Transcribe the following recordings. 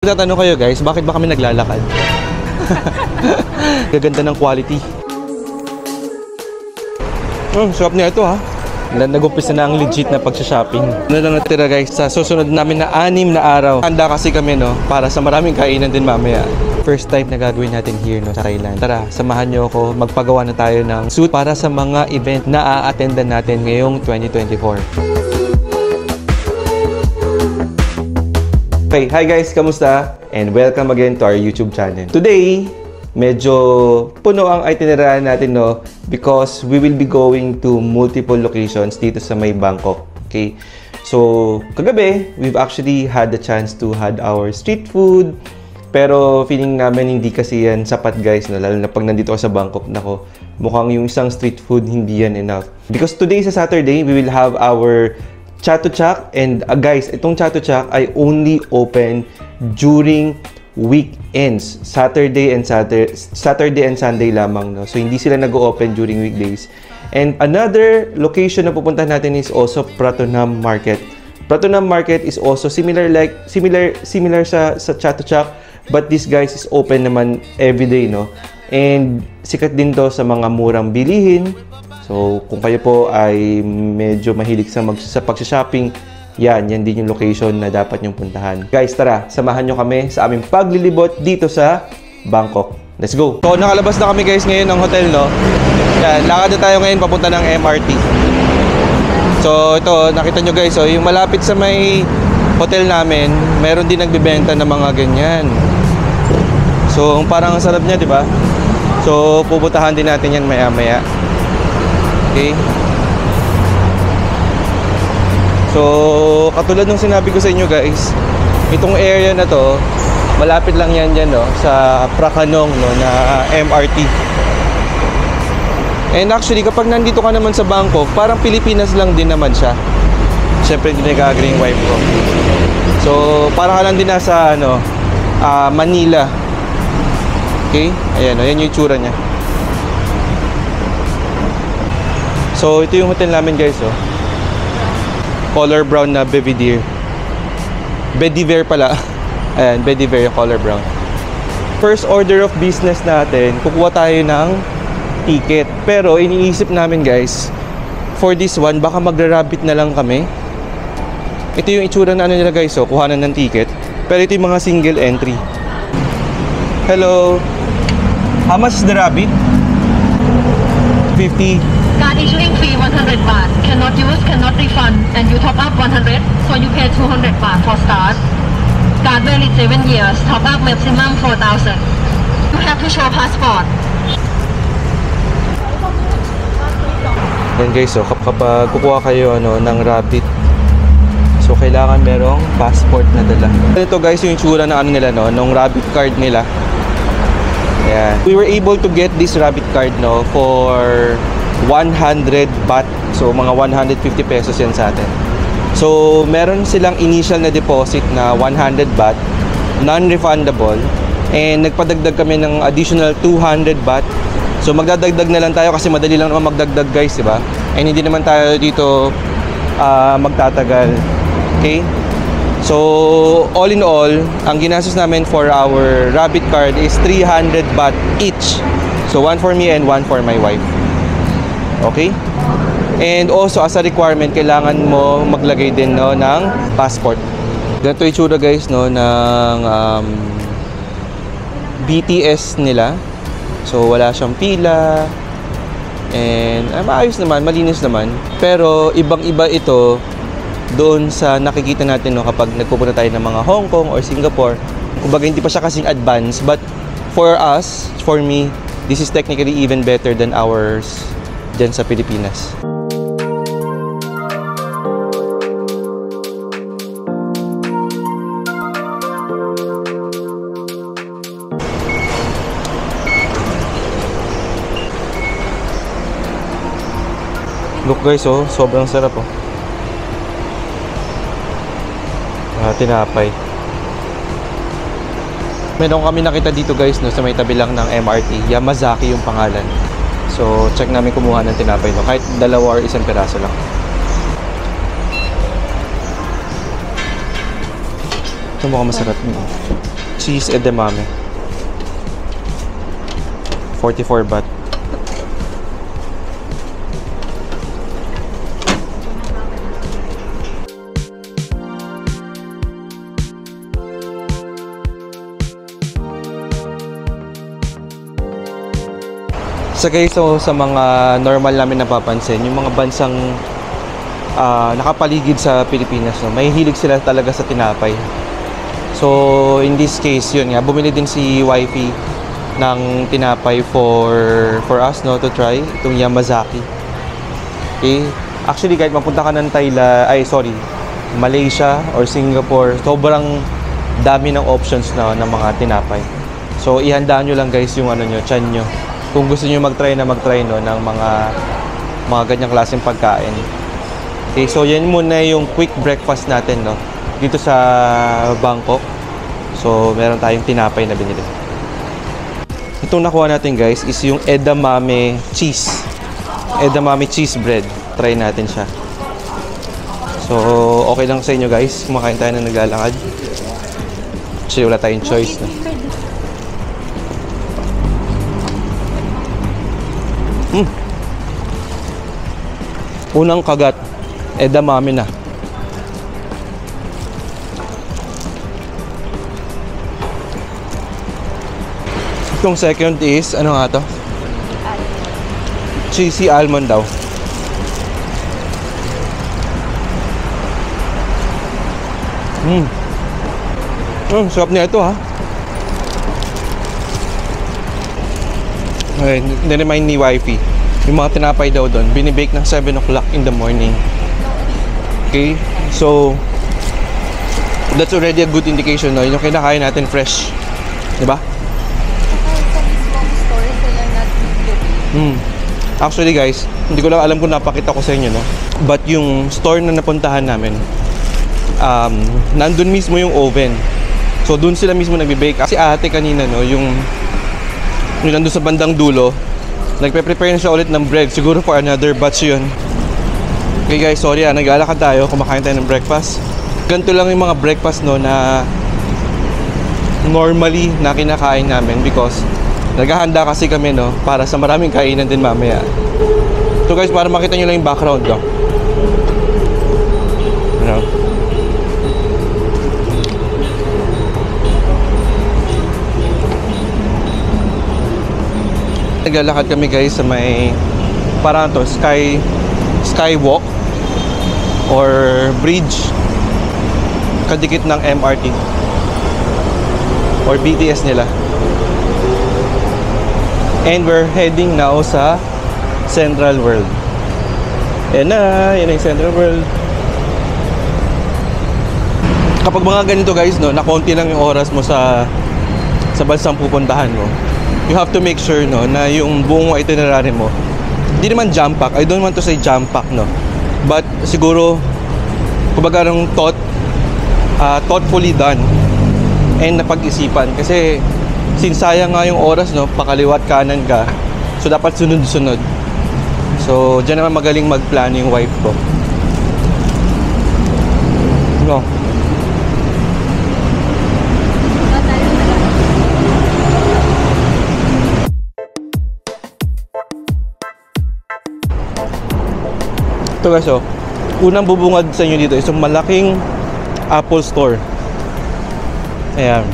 Tatanong kayo guys, bakit ba kami naglalakad? Gaganda ng quality. Sarap niya ito ha. Nag-umpisa na ang legit na pagsha-shopping. Ano lang natira guys, sa susunod namin na 6 na araw. Handa kasi kami no, para sa maraming kainan din mamaya. First time na gagawin natin here no, sa Thailand. Tara, samahan nyo ako, magpagawa na tayo ng suit para sa mga event na a-attendan natin ngayong 2024. Okay, hi guys, kamusta? And welcome again to our YouTube channel. Today, medyo puno ang itinerary natin, no? Because we will be going to multiple locations dito sa may Bangkok. Okay? So, kagabi, we've actually had the chance to had our street food. Pero feeling namin hindi kasi yan sapat guys, no? Lalo na pag nandito ka sa Bangkok, nako, mukhang yung isang street food hindi yan enough. Because today sa Saturday, we will have our Chatuchak, and guys, itong Chatuchak ay only open during weekends, Saturday and Sunday lamang, no? So hindi sila nag-open during weekdays. And another location na pupuntahan natin is also Pratunam Market. Pratunam Market is also similar sa Chatuchak, but this guys is open naman everyday, no? And sikat din to sa mga murang bilihin. So, kung kayo po ay medyo mahilig sa pagsha-shopping, yan din yung location na dapat nyong puntahan. Guys, tara, samahan nyo kami sa aming paglilibot dito sa Bangkok. Let's go! So, nakalabas na kami guys ngayon ng hotel, no? Yan, lakad na tayo ngayon papunta ng MRT. So, ito, nakita nyo guys, so, yung malapit sa may hotel namin, meron din nagbibenta ng mga ganyan. So, parang ang sarap niya, di ba? So, pupuntahan din natin yan maya-maya. Okay. So, katulad ng sinabi ko sa inyo guys, itong area na to, malapit lang yan dyan, no, sa Prakanong, no, na MRT. And actually, kapag nandito ka naman sa Bangkok, parang Pilipinas lang din naman siya. Siyempre, hindi nag-agree yung wife ko. So, parang ka lang din nasa, Manila. Okay? Ayan, no, yan yung itsura niya. So, ito yung hotel namin guys, oh. Color brown na Belvedere. Belvedere pala. Ayan, Belvedere yung color brown. First order of business natin, kukuha tayo ng ticket. Pero, iniisip namin guys, for this one, baka magra-rabbit na lang kami. Ito yung itsura na nila guys, oh. Kuhanan ng ticket. Pero ito yung mga single entry. Hello. How much is the rabbit? 50. Card issuing fee 100 baht. Cannot use, cannot refund. And you top up 100, so you pay 200 baht for start. Card valid 7 years. Top up maximum 4,000. You have to show passport. Yan guys, so kapag kukuha kayo ng rabbit, so kailangan merong passport na dala. Ito guys yung itsura na nila, nung rabbit card nila. Ayan. We were able to get this rabbit card, for 100 baht. So, mga 150 pesos yan sa atin. So, meron silang initial na deposit na 100 baht, non-refundable. And nagpadagdag kami ng additional 200 baht. So, magdadagdag na lang tayo kasi madali lang naman magdagdag guys, diba? And hindi naman tayo dito magtatagal. Okay? So, all in all, ang ginastos namin for our rabbit card is 300 baht each. So, one for me and one for my wife. Okay? And also, as a requirement, kailangan mo maglagay din, ng passport. Ganito yung itsura guys, ng BTS nila. So, wala siyang pila. And, maayos naman, malinis naman. Pero, ibang-iba ito doon sa nakikita natin, kapag nagpupunta tayo ng mga Hong Kong or Singapore. Kumbaga, hindi pa siya kasing advanced. But, for us, for me, this is technically even better than ours dyan sa Pilipinas. Look guys, sobrang sarap, tinapay. Meron kami nakita dito guys, sa may tabi lang ng MRT. Yamazaki yung pangalan. So, check namin kumuha ng tinapay, kahit dalawa or isang piraso lang. Ito mukhang masarap. cheese edamame. 44 baht. So guys, so sa mga normal namin napapansin, yung mga bansang nakapaligid sa Pilipinas, no, may hilig sila talaga sa tinapay. So in this case, yun nga, bumili din si wifey ng tinapay for us, no, to try itong Yamazaki. Okay? Actually, kahit mapunta ka ng Malaysia or Singapore, sobrang dami ng options na ng mga tinapay. So ihandaan nyo lang guys yung ano nyo, tiyan nyo. Kung gusto niyo mag-try no, ng mga ganyang klaseng pagkain. Okay, so yan muna yung quick breakfast natin, no, dito sa Bangkok. So meron tayong tinapay na binili. Itong nakuha natin guys is yung edamame cheese. Edamame cheese bread. Try natin siya. So okay lang sa inyo guys, kumakain tayo na naglalakad. Kasi wala tayong choice, no. Unang kagat, edamame na. Itong second is, ano nga to? Cheesy almond daw. Sarap niya ito, ha. Okay, niremind ni wifey. Yung mga tinapay daw doon, binibake ng 7 o'clock in the morning. Okay? So, that's already a good indication, no? Yung kinakain natin fresh. Diba? Actually guys, hindi ko lang alam kung napakita ko sa inyo, no? But yung store na napuntahan namin, nandun mismo yung oven. So, dun sila mismo nagbe-bake. Si ate kanina, no? Yung nandun sa bandang dulo, nagpe-prepare na siya ulit ng bread. Siguro for another batch yun. Okay guys, sorry nag-aalakad tayo. Kumakain tayo ng breakfast. Ganito lang yung mga breakfast, no, na normally na kinakain namin because naghahanda kasi kami, no, para sa maraming kainan din mamaya. So guys, para makita nyo lang yung background, no. Naglalakad kami guys sa may parang to skywalk or bridge kadikit ng MRT or BTS nila. And we're heading now sa Central World. Yan yung Central World. Kapag mga ganito guys, no, na konti lang yung oras mo sa bansang pupuntahan mo, you have to make sure, no, na yung buong itinerary mo hindi naman jam pack. I don't want to say jam pack, no, but siguro kumbaga ng thoughtfully done and napag-isipan kasi since sayang nga yung oras, no, pakaliwat kanan ka, so dapat sunod-sunod. So dyan naman magaling mag-plan yung wife ko, no. Ito guys, oh, unang bubungad sa inyo dito is yung malaking Apple Store. Ayan.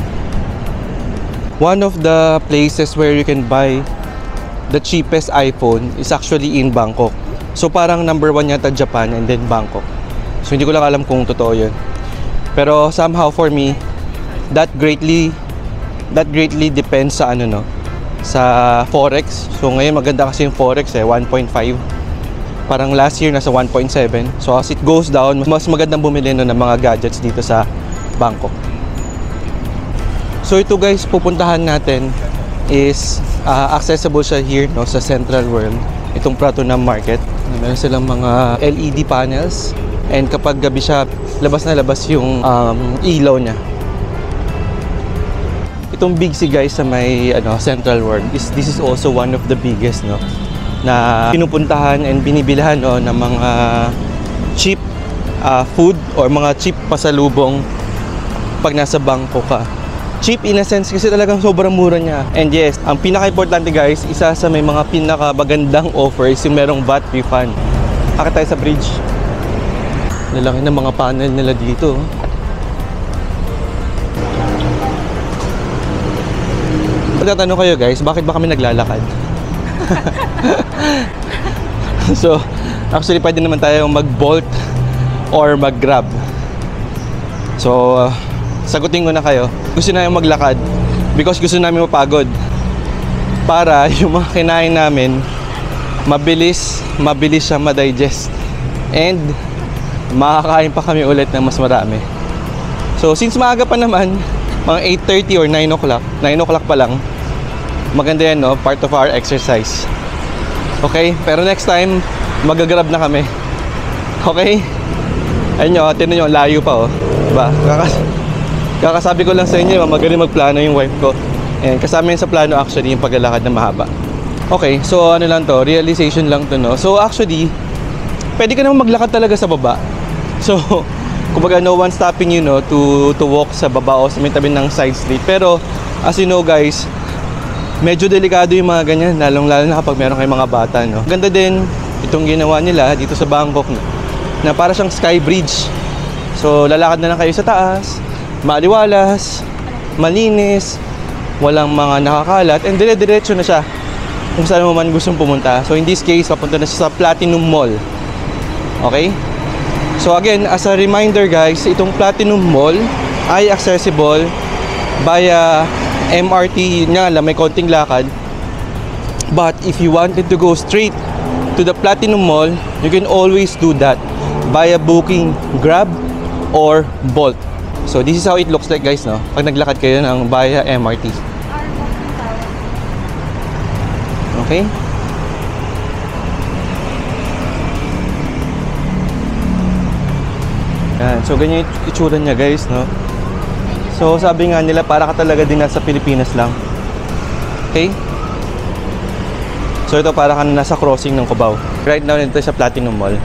One of the places where you can buy the cheapest iPhone is actually in Bangkok. So parang number 1 yata Japan and then Bangkok. So hindi ko lang alam kung totoo yun. Pero somehow for me, that greatly depends sa ano, no, sa Forex. So ngayon maganda kasi yung Forex, 1.5. Parang last year nasa 1.7. So as it goes down, mas magandang bumili, no, ng mga gadgets dito sa Bangkok. So ito guys, pupuntahan natin is accessible siya here, no, sa Central World. Itong Pratunam Market. Meron silang mga LED panels and kapag gabi siya, labas na labas yung ilaw niya. Itong Big C guys sa may Central World this is also one of the biggest, no, na pinupuntahan and binibilhan, no, ng mga cheap food or mga cheap pasalubong pag nasa Bangkok ka. cheap in a sense kasi talagang sobrang mura niya. And yes, ang pinaka-importante guys, isa sa may mga pinaka-magandang offers yung merong VAT refund. Akit tayo sa bridge. Lalaki ng mga panel nila dito. Pagtatanong kayo guys, bakit ba kami naglalakad? So, actually pwede naman tayo mag-Bolt or mag-Grab. So, sagutin ko na kayo. Gusto namin maglakad because gusto namin mapagod. Para yung mga kinain namin, mabilis siya ma-digest. And, makakain pa kami ulit ng mas marami. So, since maaga pa naman, mga 8:30 or 9 o'clock, 9 o'clock pa lang, maganda yan, no? Part of our exercise. Okay? Pero next time, mag-grab na kami. Okay? Ayun nyo, tinan nyo, layo pa, oh. Diba? Kakasabi ko lang sa inyo, magaling magplano yung wife ko. And kasama yun sa plano actually, yung paglalakad na mahaba. Okay, so ano lang to, realization lang to, no? So actually, pwede ka naman maglakad talaga sa baba. So, kumbaga no one stopping you, no, to walk sa baba o sa may tabi ng side street. Pero, as you know guys, medyo delikado yung mga ganyan, lalong-lalo na kapag meron kayong mga bata, no? Ganda din itong ginawa nila dito sa Bangkok, no? Na para siyang sky bridge. So, lalakad na lang kayo sa taas, maliwalas, malinis, walang mga nakakalat, and dire-diretso na siya kung saan mo man gustong pumunta. So, in this case, papunta na siya sa Platinum Mall. Okay? So, again, as a reminder guys, itong Platinum Mall ay accessible via MRT. Yun nga lang, may konting lakad. But, if you wanted to go straight to the Platinum Mall, you can always do that via booking Grab or Bolt. So this is how it looks like guys, no? Pag naglakad kayo ng via MRT. Okay? Yan. So ganyan yung itsura niya guys, no? So sabi nga nila para ka talaga din nasa Pilipinas lang. Okay? So ito para ka nasa crossing ng Cubao. Right now nito sa Platinum Mall.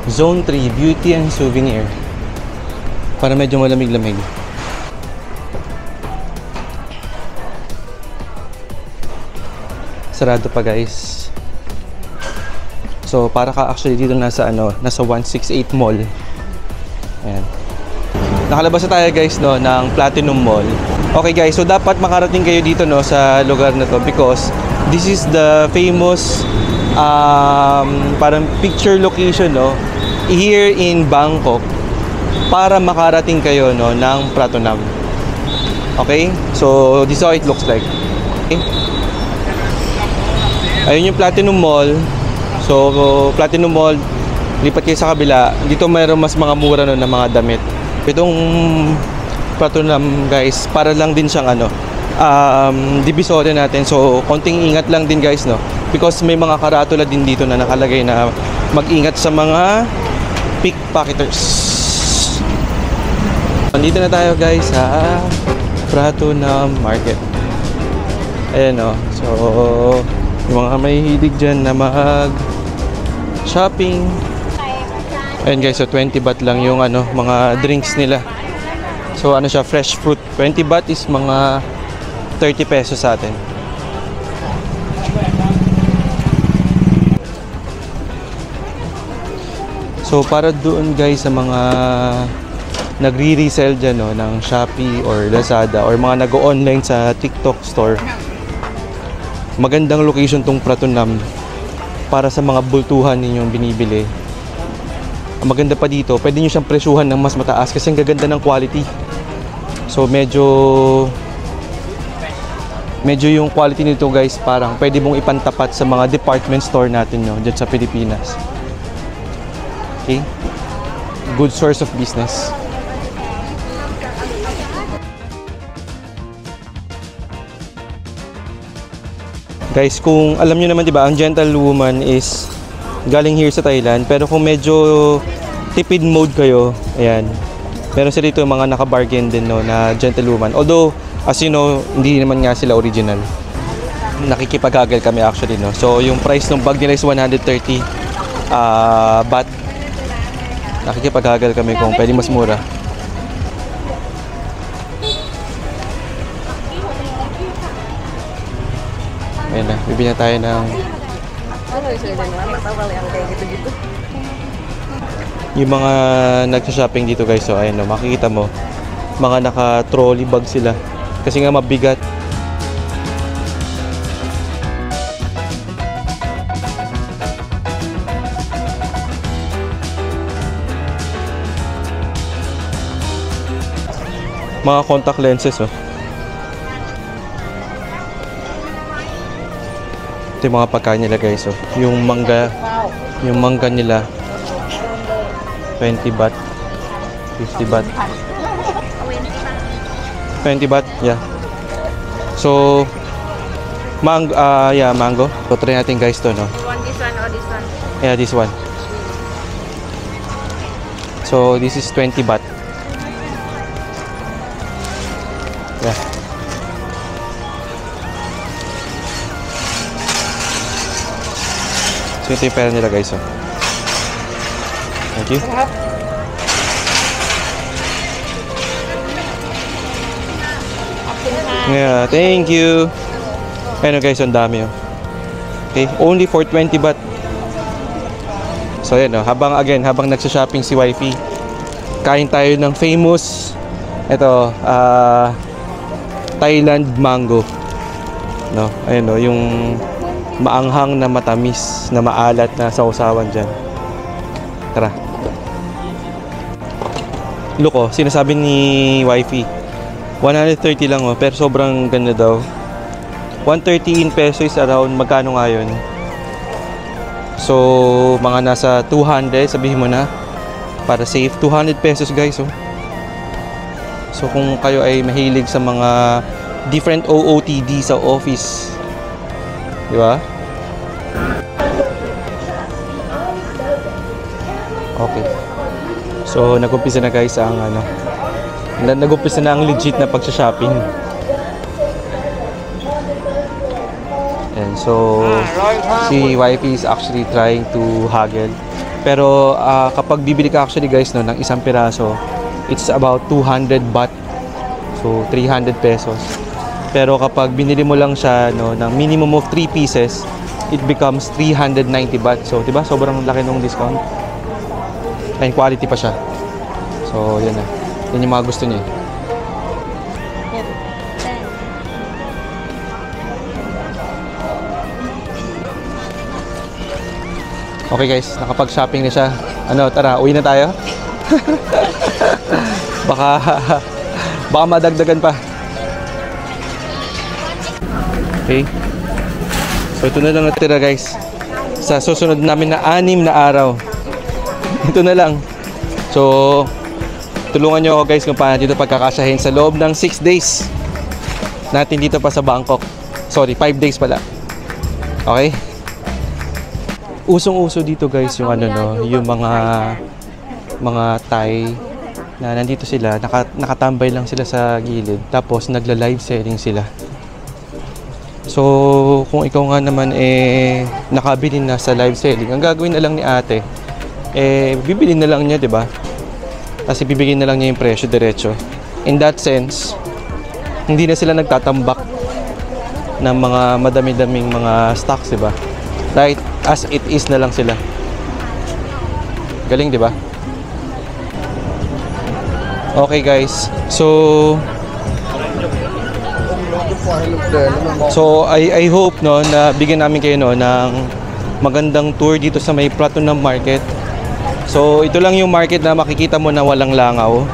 Zone 3, Beauty and Souvenir. Para medyo malamig-lamig. Sarado pa guys. So para ka actually dito nasa nasa 168 Mall. Ayan. Nakalabas na tayo guys, no, ng Platinum Mall. Okay guys, so dapat makarating kayo dito, no, sa lugar na to because this is the famous parang picture location, no, here in Bangkok para makarating kayo, no, ng Pratunam. Okay? So this is how it looks like. Okay? Ayun yung Platinum Mall. So Platinum Mall, lipat kayo sa kabila. Dito mayroon mas mga mura, no, na mga damit. Itong Pratunam guys, para lang din siyang divisoria natin. So konting ingat lang din guys, no, because may mga karatula din dito na nakalagay na mag-ingat sa mga pickpocketers. Nandito na tayo guys sa Pratunam Market. Ayan, no. So yung mga may hilig dyan na mag-shopping. Ayan guys, so 20 baht lang yung mga drinks nila. So siya, fresh fruit. 20 baht is mga 30 pesos sa atin. So para doon guys sa mga nagre-resell dyan, no, ng Shopee or Lazada or mga nag-o-online sa TikTok store, magandang location tong Pratunam para sa mga bultuhan ninyong binibili. Ang maganda pa dito, pwede nyo siyang presyuhan ng mas mataas kasi ang gaganda ng quality. So medyo yung quality nito guys, parang pwede mong ipantapat sa mga department store natin, no, dyan sa Pilipinas. Okay? Good source of business. Guys, kung alam nyo naman, diba, ang gentlewoman is galing here sa Thailand. Pero kung medyo tipid mode kayo, ayan, meron sila dito mga naka-bargain din, no, na gentlewoman. Although, as you know, hindi naman nga sila original. Nakikipag-haggle kami actually, no. So, yung price ng bag nila is 130 baht. Nakikipag-haggle kami kung pwede mas mura. Bibili na tayo ng... Yung mga nagsa-shopping dito guys, so ayun, no, makikita mo, mga naka-trolley bag sila. Kasi nga mabigat. Mga contact lenses, oh. Ito yung mga pagkain nila guys, oh. Yung mangga nila 20 baht, 50 baht, 20 baht, yeah. So mango. So try natin guys to, no. You want this one or this one? Yeah, this one. So this is 20 baht. Yeah. So ito yung pera nila guys, oh. Thank you. Yeah, thank you. Ayun guys, ang dami, oh. Okay, only for 20 baht. So ayan, oh, habang nagsha-shopping si wifey, kain tayo ng famous ito, Thailand mango. No, ayun, oh, yung maanghang na matamis, na maalat na sausawan diyan. Tara. Look, oh, sinasabi ni wifey 130 lang, oh, pero sobrang ganda daw. 130 in peso is around magkano nga yun? So mga nasa 200, sabihin mo na, para safe 200 pesos guys, oh. So kung kayo ay mahilig sa mga different OOTD sa office, di ba? Okay. So nag-umpisa na guys ang nag-umpisa na ang legit na pag-shopping. And so si wifey is actually trying to haggle. Pero kapag bibili ka actually guys, no, ng isang piraso, it's about 200 baht. So 300 pesos. Pero kapag binili mo lang siya, no, ng minimum of 3 pieces, it becomes 390 baht. So 'di ba? Sobrang laki ng discount. And quality pa siya. So yan na. Yan yung mga gusto niya. Okay guys, nakapag-shopping na siya. Ano, tara, uwi na tayo. baka madagdagan pa. Okay. So ito na lang natira guys. Sa susunod namin na 6 na araw. Ito na lang. So tulungan nyo ako guys kung paano dito pagkakasyahin sa loob ng 6 days natin dito pa sa Bangkok. Sorry, 5 days pala. Okay? Usong-uso dito guys yung yung mga Thai na nandito sila, nakatambay lang sila sa gilid, tapos nagla-live selling sila. So kung ikaw nga naman nakabili na sa live selling, ang gagawin na lang ni ate, bibili na lang niya, 'di ba? Kasi bibigyan na lang niya yung presyo diretso. In that sense, hindi na sila nagtatambak ng mga madami-daming mga stocks, 'di ba? Right, as it is na lang sila. Galing, 'di ba? Okay guys. So I hope no na bigyan namin kayo no ng magandang tour dito sa may Pratunam Market. So ito lang yung market na makikita mo na walang langaw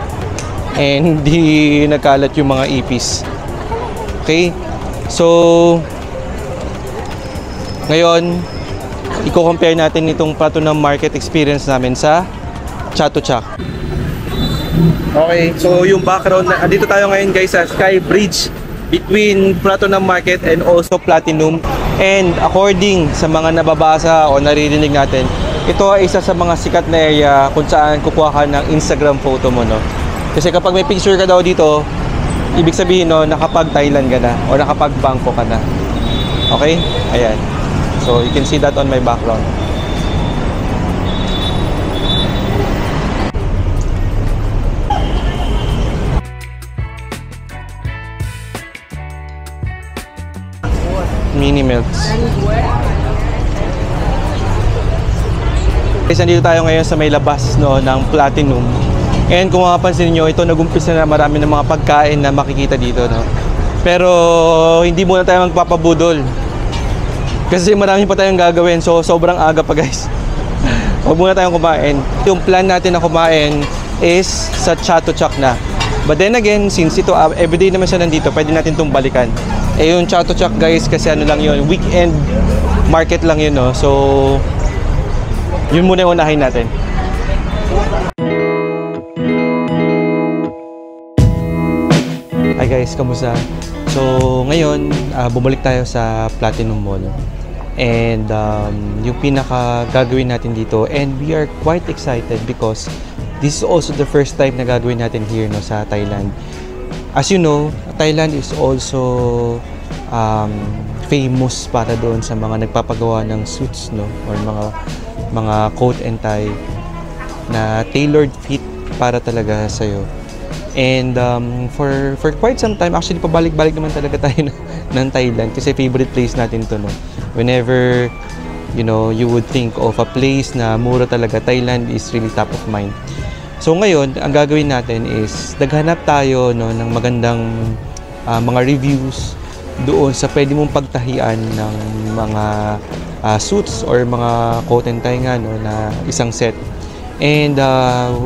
and hindi nagkalat yung mga ipis. Okay? So ngayon i-compare natin itong Pratunam Market experience namin sa Chatuchak. Okay, so yung background na dito tayo ngayon guys sa Sky Bridge between Pratunam Market and also Platinum. And according sa mga nababasa o naririnig natin, ito ay isa sa mga sikat na area kung saan kukuha ka ng Instagram photo mo, no? Kasi kapag may picture ka daw dito, ibig sabihin, no, nakapag Thailand ka na o nakapag Bangkok ka na. Okay? Ayan. So you can see that on my background. mini melts. Guys, nandito tayo ngayon sa may labas, no, ng Platinum. And kung mapapansin niyo, ito nag-umpisa na marami ng mga pagkain na makikita dito, no. Pero hindi muna tayo magpapabudol. Kasi marami pa tayong gagawin, so sobrang aga pa, guys. Huwag muna tayong kumain. Yung plan natin na kumain is sa Chatuchak na. But then again, since ito everyday naman siya nandito, pwede natin itong balikan. Eh yung Chatuchak, guys, kasi ano lang yun, weekend market lang yun, no. So yun muna yung unahin natin. Hi guys, kamusta? So ngayon, bumalik tayo sa Platinum Mall. And yung pinaka gagawin natin dito, and we are quite excited because this is also the first time na gagawin natin here, no, sa Thailand. As you know, Thailand is also famous para doon sa mga nagpapagawa ng suits, no, or mga coat and tie na tailored fit para talaga sa'yo. And for quite some time, actually pabalik-balik naman talaga tayo ng Thailand kasi favorite place natin to, no. Whenever, you know, you would think of a place na mura talaga, Thailand is really top of mind. So ngayon, ang gagawin natin is naghanap tayo, no, ng magandang mga reviews doon sa pwede mong pagtahian ng mga suits or mga coat and tie nga, no, na isang set. And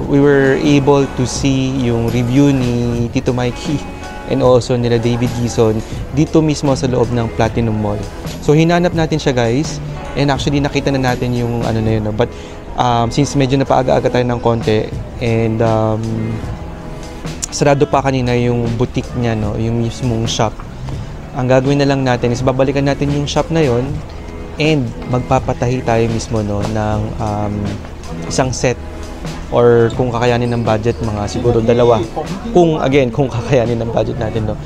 we were able to see yung review ni Tito Mikey and also nila David Gison dito mismo sa loob ng Platinum Mall. So hinanap natin siya, guys, and actually nakita na natin yung ano na yun, no? But since medyo napaaga-aga tayo ng konti and sarado pa kanina yung boutique niya, no, yung mismong shop, ang gagawin na lang natin is babalikan natin yung shop na yon and magpapatahi tayo mismo, no, ng isang set, or kung kakayanin ng budget, mga siguro dalawa, kung kakayanin ng budget natin, no.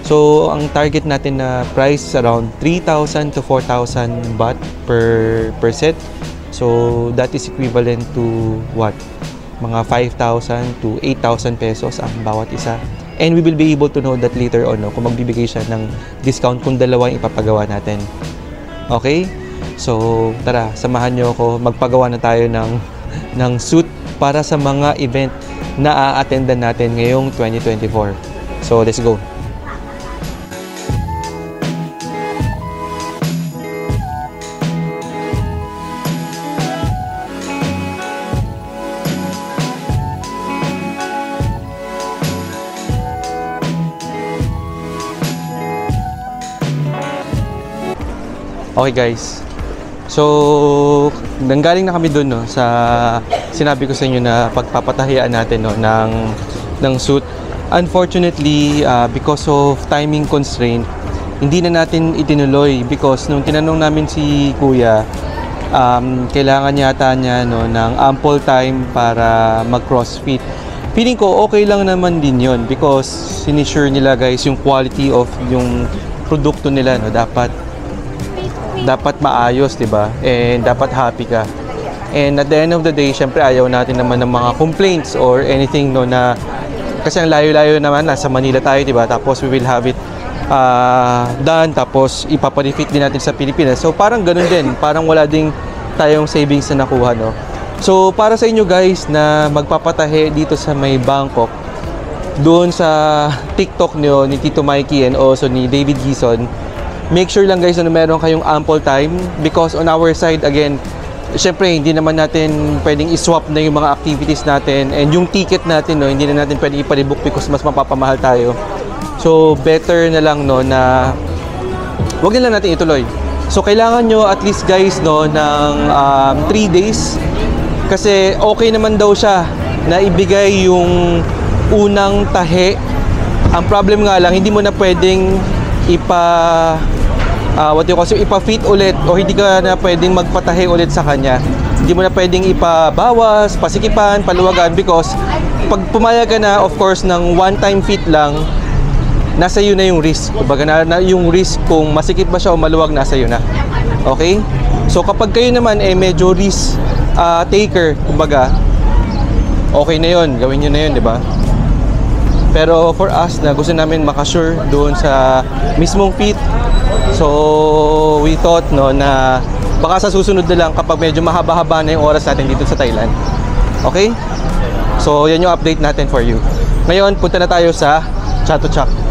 So ang target natin na price around 3,000 to 4,000 baht per set. So that is equivalent to what, mga 5,000 to 8,000 pesos ang bawat isa. And we will be able to know that later on, no, kung magbibigay siya ng discount kung dalawa yung ipapagawa natin. Okay? So tara, samahan nyo ako, magpagawa na tayo ng suit para sa mga event na a-attendan natin ngayong 2024. So let's go. Okay guys, so nanggaling na kami dun, no, sa sinabi ko sa inyo na pagpapatahian natin, no, ng suit. Unfortunately, because of timing constraint, hindi na natin itinuloy because nung tinanong namin si Kuya, kailangan yata niya, no, ng ample time para mag-crossfit. Feeling ko okay lang naman din yon because sinisure nila, guys, yung quality of yung produkto nila, no, dapat maayos, 'di ba? And dapat happy ka. And at the end of the day, syempre ayaw natin naman ng mga complaints or anything, no, na kasi ang layo-layo naman, nasa Manila tayo, 'di ba? Tapos we will have it done, tapos ipapa-refit din natin sa Pilipinas. So parang ganoon din, parang wala ding tayong savings na nakuha, no. So para sa inyo, guys, na magpapatahe dito sa may Bangkok, doon sa TikTok niyo ni Tito Mikey and also ni David Gison, make sure lang, guys, na meron kayong ample time because on our side, again, syempre hindi naman natin pwedeng i-swap na yung mga activities natin and yung ticket natin, no, hindi na natin pwedeng ipa-rebook because mas mapapamahal tayo. So better na lang, no, na wag na lang natin ituloy. So kailangan nyo at least, guys, no, ng 3 days kasi okay naman daw siya na ibigay yung unang tahe. Ang problem nga lang, hindi mo na pwedeng ipa-fit ulit o hindi ka na pwedeng magpatahe ulit sa kanya. Hindi mo na pwedeng ipabawas, pasikipan, paluwagan because pag pumayag ka na, of course, ng one-time fit lang, nasa iyo na yung risk. Kumbaga na yung risk kung masikip ba siya o maluwag, nasa iyo na. Okay? So kapag kayo naman medyo risk taker, kumbaga, okay na yun, gawin nyo na yun, di ba? Pero for us na gusto namin makasure doon sa mismong pit, so we thought no na baka sa susunod na lang kapag medyo mahaba-haba na yung oras natin dito sa Thailand. Okay? So yan yung update natin for you. Ngayon, punta na tayo sa Chatuchak.